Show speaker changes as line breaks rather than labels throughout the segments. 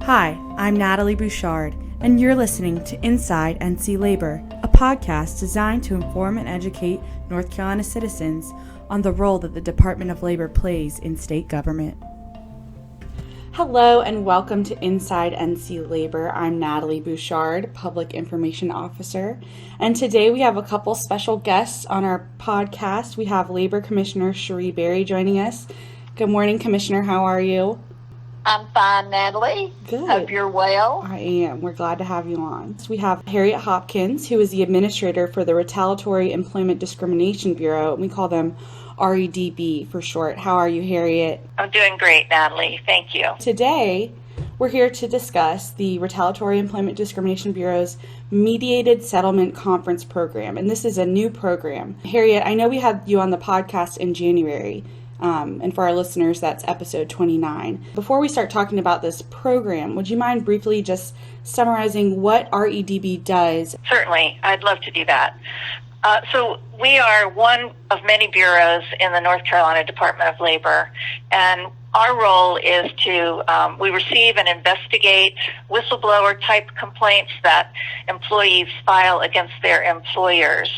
Hi, I'm Natalie Bouchard, and you're listening to Inside NC Labor, a podcast designed to inform and educate North Carolina citizens on the role that the Department of Labor plays in state government. Hello and welcome to Inside NC Labor. I'm Natalie Bouchard, Public Information Officer, and today we have a couple special guests on our podcast. We have Labor Commissioner Cherie joining us. Good morning, Commissioner. How are you?
I'm fine, Natalie.
Good.
Hope you're well.
I am. We're glad to have you on. So we have Harriet Hopkins, who is the administrator for the Retaliatory Employment Discrimination Bureau, and we call them REDB for short. How are you, Harriet?
I'm doing great, Natalie. Thank you.
Today, we're here to discuss the Retaliatory Employment Discrimination Bureau's Mediated Settlement Conference Program, and this is a new program. Harriet, I know we had you on the podcast in January, and for our listeners, that's episode 29. Before we start talking about this program, would you mind briefly just summarizing what REDB does?
Certainly. I'd love to do that. So we are one of many bureaus in the North Carolina Department of Labor, and our role is to, we receive and investigate whistleblower-type complaints that employees file against their employers.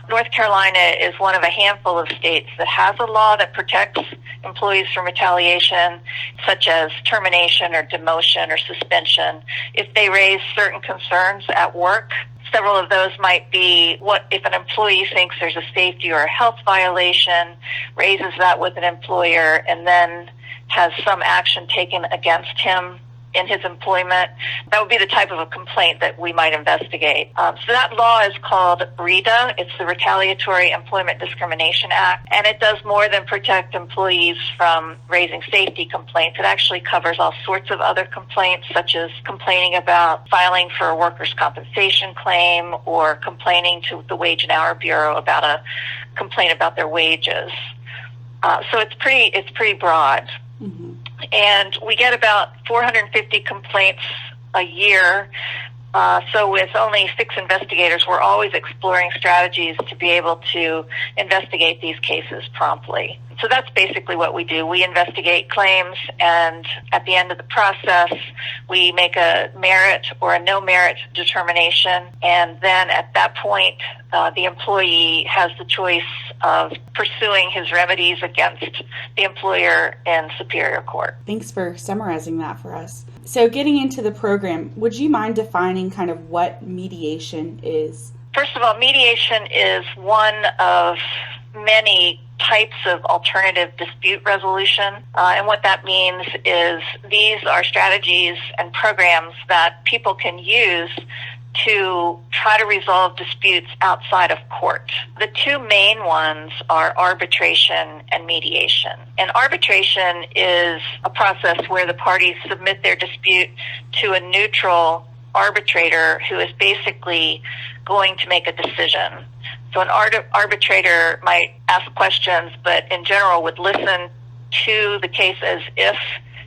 North Carolina is one of a handful of states that has a law that protects employees from retaliation, such as termination or demotion or suspension, if they raise certain concerns at work. Several of those might be what if an employee thinks there's a safety or a health violation, raises that with an employer, and then has some action taken against him in his employment. That would be the type of a complaint that we might investigate. So that law is called REDB. It's the Retaliatory Employment Discrimination Act, and it does more than protect employees from raising safety complaints. It actually covers all sorts of other complaints, such as complaining about filing for a workers' compensation claim or complaining to the Wage and Hour Bureau about a complaint about their wages. So it's pretty broad. Mm-hmm. And we get about 450 complaints a year. So with only 6 investigators, we're always exploring strategies to be able to investigate these cases promptly. So that's basically what we do. We investigate claims, and at the end of the process, we make a merit or a no merit determination. And then at that point, the employee has the choice of pursuing his remedies against the employer in Superior Court.
Thanks for summarizing that for us. So getting into the program, would you mind defining kind of what mediation is?
First of all, mediation is one of many types of alternative dispute resolution. And what that means is these are strategies and programs that people can use to try to resolve disputes outside of court. The 2 main ones are arbitration and mediation. And arbitration is a process where the parties submit their dispute to a neutral arbitrator who is basically going to make a decision. So an arbitrator might ask questions, but in general would listen to the case as if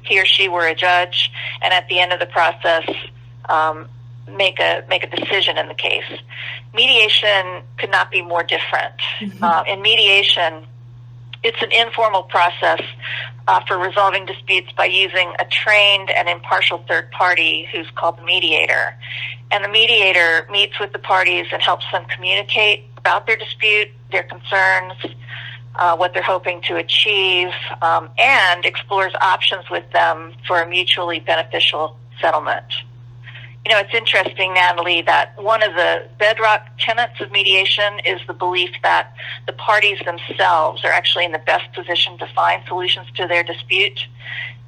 he or she were a judge, and at the end of the process, make a decision in the case. Mediation could not be more different. Mm-hmm. In mediation, it's an informal process for resolving disputes by using a trained and impartial third party who's called the mediator. And the mediator meets with the parties and helps them communicate about their dispute, their concerns, what they're hoping to achieve, and explores options with them for a mutually beneficial settlement. You know, it's interesting, Natalie, that one of the bedrock tenets of mediation is the belief that the parties themselves are actually in the best position to find solutions to their dispute.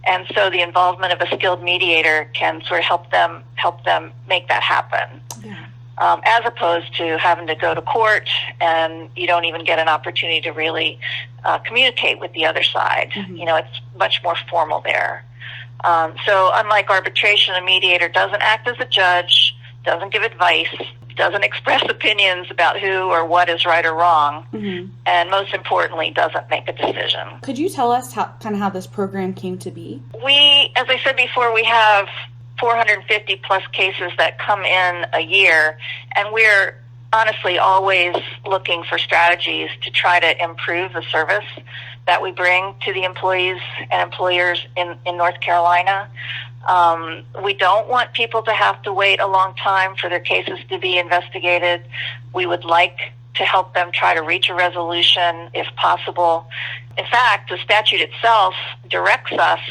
And so the involvement of a skilled mediator can sort of help them make that happen. Yeah. As opposed to having to go to court and you don't even get an opportunity to really communicate with the other side. Mm-hmm. You know, it's much more formal there. So unlike arbitration, a mediator doesn't act as a judge, doesn't give advice, doesn't express opinions about who or what is right or wrong, mm-hmm. and most importantly, doesn't make a decision.
Could you tell us how this program came to be?
We, as I said before, we have 450 plus cases that come in a year, and we're honestly always looking for strategies to try to improve the service that we bring to the employees and employers in North Carolina. We don't want people to have to wait a long time for their cases to be investigated. We would like to help them try to reach a resolution if possible. In fact, the statute itself directs us,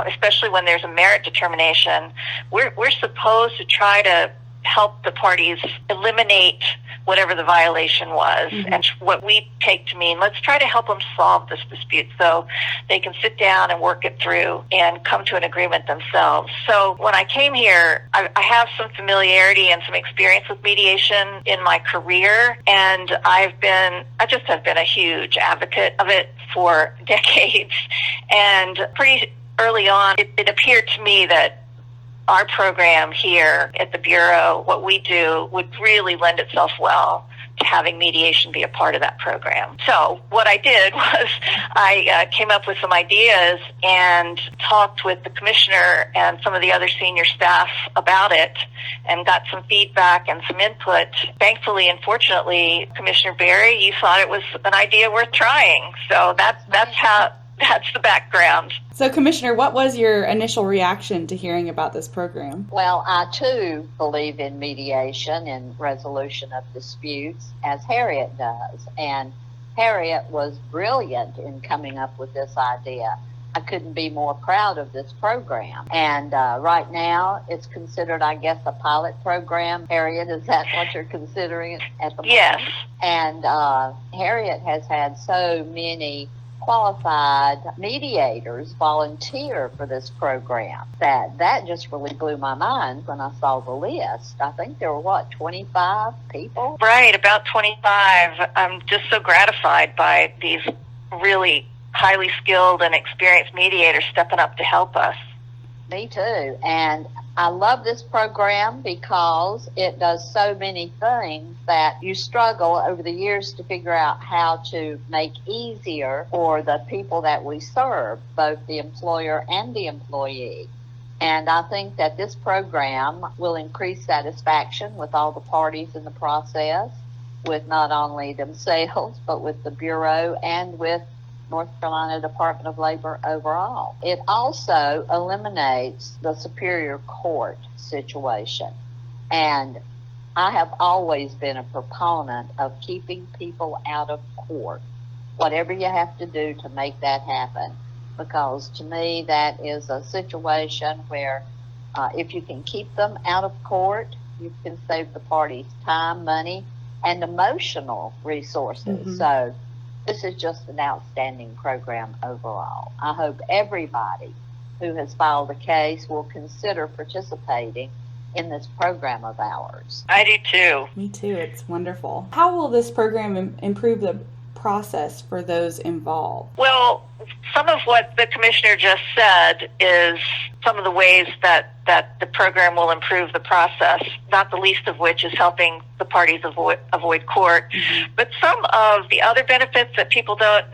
especially when there's a merit determination, we're supposed to try to help the parties eliminate whatever the violation was. Mm-hmm. And what we take to mean, let's try to help them solve this dispute so they can sit down and work it through and come to an agreement themselves. So when I came here, I have some familiarity and some experience with mediation in my career, and I just have been a huge advocate of it for decades. And pretty early on, it appeared to me that our program here at the Bureau, what we do, would really lend itself well to having mediation be a part of that program. So what I did was I came up with some ideas and talked with the commissioner and some of the other senior staff about it and got some feedback and some input. Thankfully and fortunately, Commissioner Berry, you thought it was an idea worth trying. So that's the background.
So, Commissioner, what was your initial reaction to hearing about this program?
Well, I, too, believe in mediation and resolution of disputes, as Harriet does. And Harriet was brilliant in coming up with this idea. I couldn't be more proud of this program. And right now, it's considered, I guess, a pilot program. Harriet, is that what you're considering at the moment?
Yes.
And Harriet has had so many qualified mediators volunteer for this program that just really blew my mind when I saw the list. I think there were 25 people?
Right, about 25. I'm just so gratified by these really highly skilled and experienced mediators stepping up to help us.
Me too. And I love this program because it does so many things that you struggle over the years to figure out how to make easier for the people that we serve, both the employer and the employee. And I think that this program will increase satisfaction with all the parties in the process, with not only themselves, but with the Bureau and with North Carolina Department of Labor overall. It also eliminates the Superior Court situation. And I have always been a proponent of keeping people out of court, whatever you have to do to make that happen. Because to me, that is a situation where if you can keep them out of court, you can save the parties time, money, and emotional resources. Mm-hmm. So this is just an outstanding program overall. I hope everybody who has filed a case will consider participating in this program of ours.
I do too.
Me too. It's wonderful. How will this program improve the process for those involved?
Well, some of what the commissioner just said is some of the ways that the program will improve the process, not the least of which is helping the parties avoid court. Mm-hmm. But some of the other benefits that people don't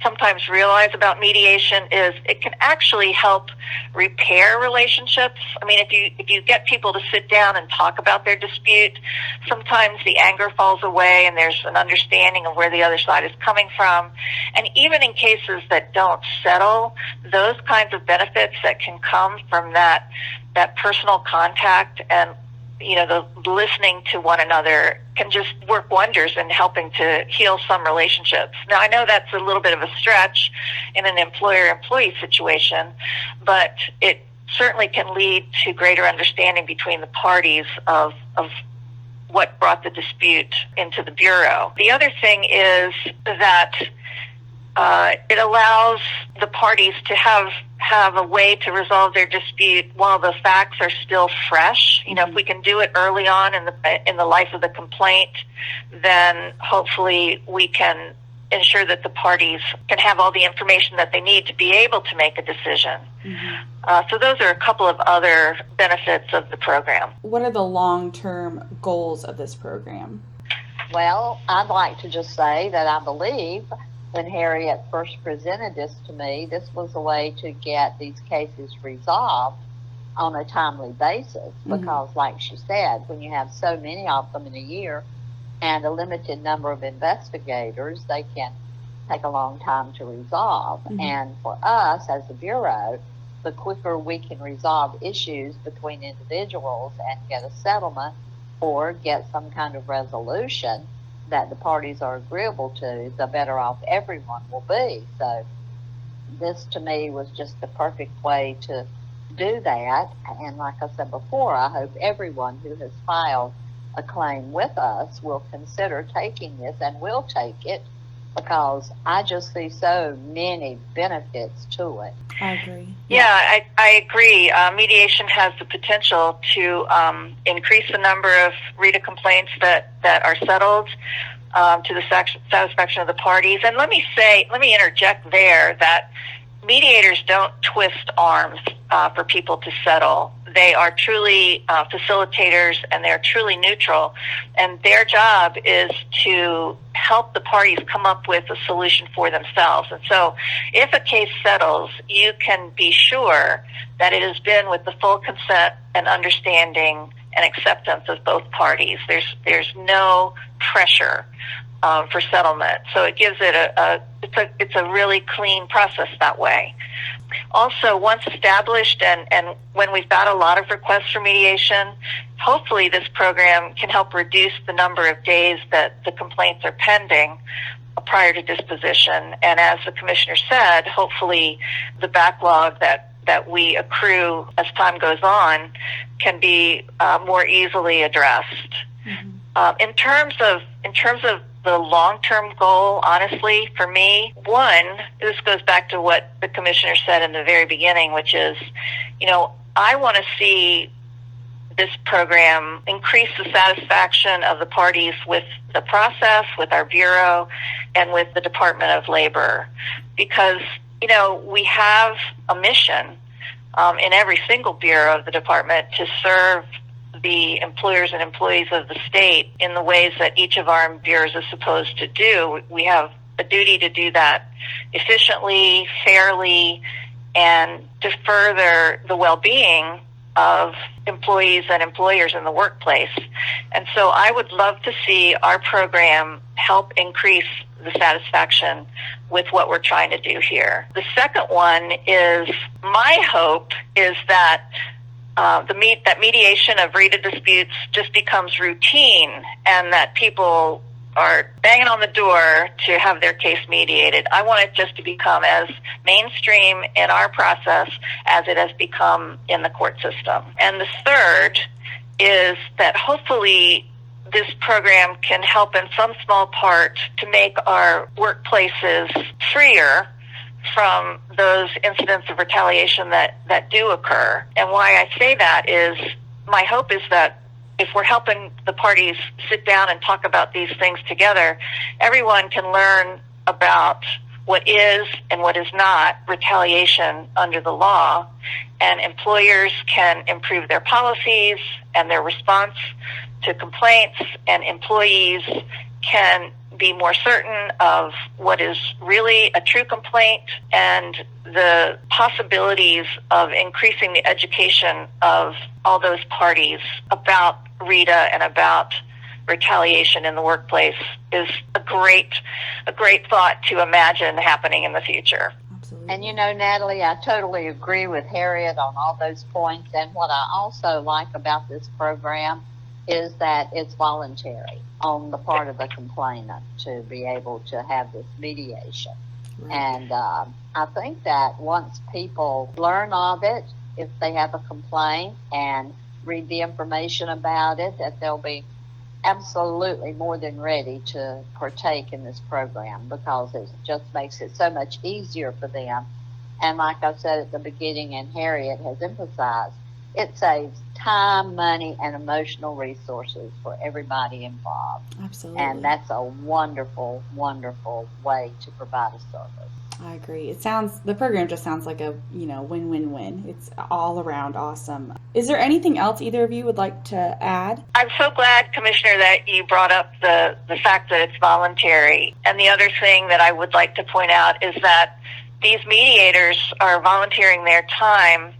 sometimes realize about mediation is it can actually help repair relationships. I mean, if you get people to sit down and talk about their dispute, sometimes the anger falls away and there's an understanding of where the other side is coming from. And even in cases that don't settle, those kinds of benefits that can come from that personal contact and the listening to one another can just work wonders in helping to heal some relationships. Now, I know that's a little bit of a stretch in an employer-employee situation, but it certainly can lead to greater understanding between the parties of what brought the dispute into the Bureau. The other thing is that it allows the parties to have a way to resolve their dispute while the facts are still fresh. If we can do it early on in the life of the complaint, then hopefully we can ensure that the parties can have all the information that they need to be able to make a decision. Mm-hmm. So those are a couple of other benefits of the program.
What are the long-term goals of this program?
Well, I'd like to just say that I believe when Harriet first presented this to me, this was a way to get these cases resolved on a timely basis because, like she said, when you have so many of them in a year and a limited number of investigators, they can take a long time to resolve. Mm-hmm. And for us as a Bureau, the quicker we can resolve issues between individuals and get a settlement or get some kind of resolution that the parties are agreeable to, the better off everyone will be. So this to me was just the perfect way to do that. And like I said before, I hope everyone who has filed a claim with us will consider taking this and will take it, because I just see so many benefits to it.
I agree.
Yeah, I agree. Mediation has the potential to increase the number of REDA complaints that are settled to the satisfaction of the parties. And let me interject there that mediators don't twist arms for people to settle. They are truly facilitators, and they're truly neutral. And their job is to help the parties come up with a solution for themselves. And so if a case settles, you can be sure that it has been with the full consent and understanding and acceptance of both parties. There's no pressure for settlement. So it gives it it's a really clean process that way. Also, once established and when we've got a lot of requests for mediation, hopefully this program can help reduce the number of days that the complaints are pending prior to disposition. And as the commissioner said, hopefully the backlog that we accrue as time goes on can be more easily addressed. Mm-hmm. In terms of the long-term goal, honestly, for me, one, this goes back to what the commissioner said in the very beginning, which is, I want to see this program increase the satisfaction of the parties with the process, with our Bureau, and with the Department of Labor. Because, we have a mission in every single Bureau of the Department to serve the employers and employees of the state in the ways that each of our bureaus is supposed to do. We have a duty to do that efficiently, fairly, and to further the well-being of employees and employers in the workplace. And so I would love to see our program help increase the satisfaction with what we're trying to do here. The second one is, my hope is that that mediation of REDA disputes just becomes routine, and that people are banging on the door to have their case mediated. I want it just to become as mainstream in our process as it has become in the court system. And the third is that hopefully this program can help in some small part to make our workplaces freer from those incidents of retaliation that do occur. And why I say that is, my hope is that if we're helping the parties sit down and talk about these things together, everyone can learn about what is and what is not retaliation under the law, and employers can improve their policies and their response to complaints, and employees can be more certain of what is really a true complaint, and the possibilities of increasing the education of all those parties about REDA and about retaliation in the workplace is a great thought to imagine happening in the future.
Absolutely.
And Natalie, I totally agree with Harriet on all those points. And what I also like about this program is that it's voluntary on the part of the complainant to be able to have this mediation. Right. And I think that once people learn of it, if they have a complaint and read the information about it, that they'll be absolutely more than ready to partake in this program, because it just makes it so much easier for them. And like I said at the beginning, and Harriet has emphasized, it saves time, money, and emotional resources for everybody involved.
Absolutely.
And that's a wonderful, wonderful way to provide a service.
I agree. The program just sounds like a, win-win-win. It's all around awesome. Is there anything else either of you would like to add?
I'm so glad, Commissioner, that you brought up the fact that it's voluntary. And the other thing that I would like to point out is that these mediators are volunteering their time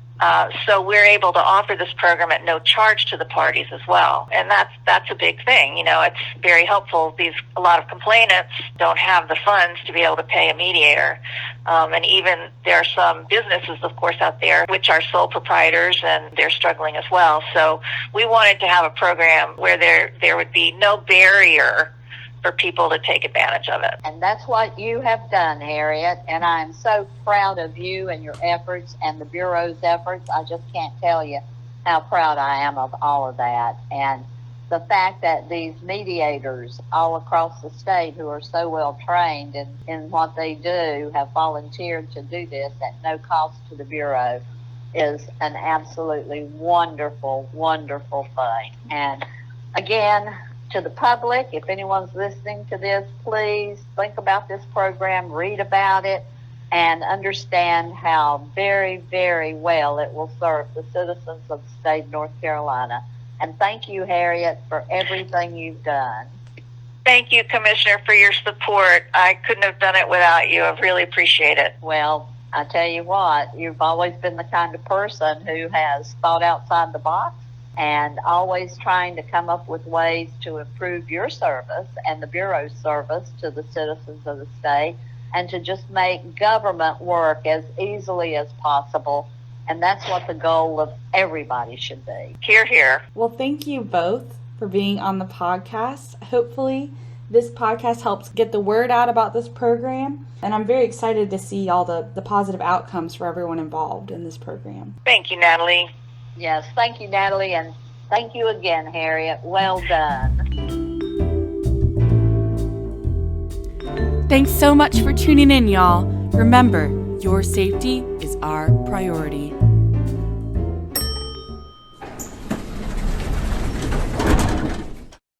So we're able to offer this program at no charge to the parties as well. And that's a big thing. It's very helpful. A lot of complainants don't have the funds to be able to pay a mediator. And even there are some businesses, of course, out there which are sole proprietors, and they're struggling as well. So we wanted to have a program where there would be no barrier for people to take advantage of it.
And that's what you have done, Harriet, and I am so proud of you and your efforts and the Bureau's efforts. I just can't tell you how proud I am of all of that. And the fact that these mediators all across the state who are so well trained in what they do have volunteered to do this at no cost to the Bureau is an absolutely wonderful, wonderful thing. And again, to the public, if anyone's listening to this, please think about this program, read about it, and understand how very, very well it will serve the citizens of the state of North Carolina. And thank you, Harriet, for everything you've done.
Thank you, Commissioner, for your support. I couldn't have done it without you. I really appreciate it.
Well, I tell you what, you've always been the kind of person who has thought outside the box and always trying to come up with ways to improve your service and the Bureau's service to the citizens of the state, and to just make government work as easily as possible. And that's what the goal of everybody should be.
Hear, hear.
Well, thank you both for being on the podcast. Hopefully this podcast helps get the word out about this program, and I'm very excited to see all the positive outcomes for everyone involved in this program.
Thank you, Natalie.
Yes, thank you, Natalie, and thank you again, Harriet. Well done.
Thanks so much for tuning in, y'all. Remember, your safety is our priority.